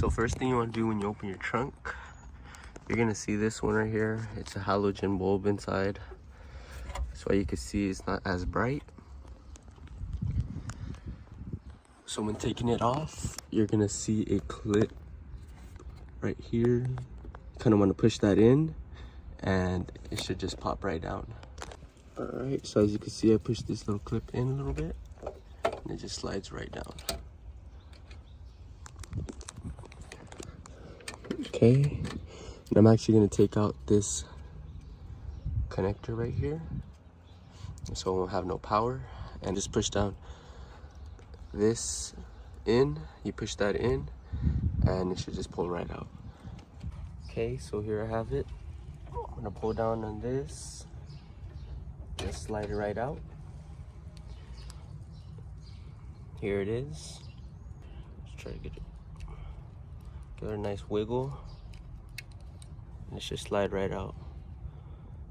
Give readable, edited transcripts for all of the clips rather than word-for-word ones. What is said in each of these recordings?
So first thing you want to do when you open your trunk, you're gonna see this one right here. It's a halogen bulb inside. That's why you can see it's not as bright. So when taking it off, you're gonna see a clip right here. Kind of want to push that in and it should just pop right down. All right, so as you can see, I pushed this little clip in a little bit and it just slides right down. Okay, and I'm actually going to take out this connector right here so it won't have no power, and just push down this in. You push that in and it should just pull right out. Okay, so here I have it. I'm going to pull down on this, just slide it right out. Here it is. Let's try to get it. Give it a nice wiggle, and it should slide right out,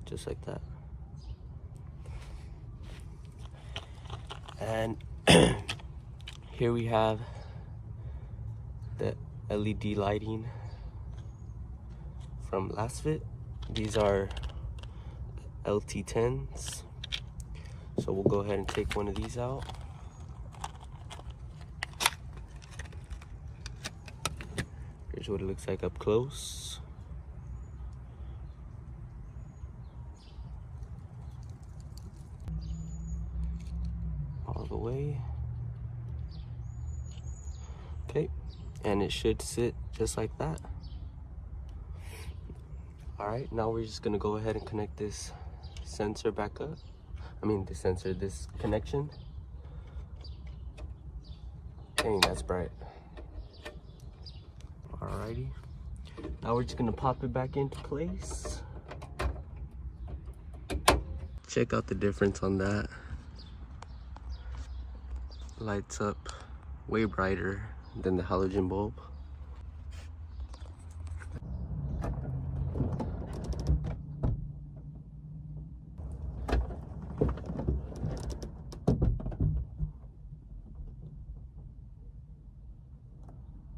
just like that. And here we have the LED lighting from Lasfit. These are LT10s. So we'll go ahead and take one of these out. Here's what it looks like up close. All the way. Okay, and it should sit just like that. All right, now we're just gonna go ahead and connect this sensor back up. This connection. Dang, that's bright. Alrighty, now we're just gonna pop it back into place. Check out the difference on that. Lights up way brighter than the halogen bulb.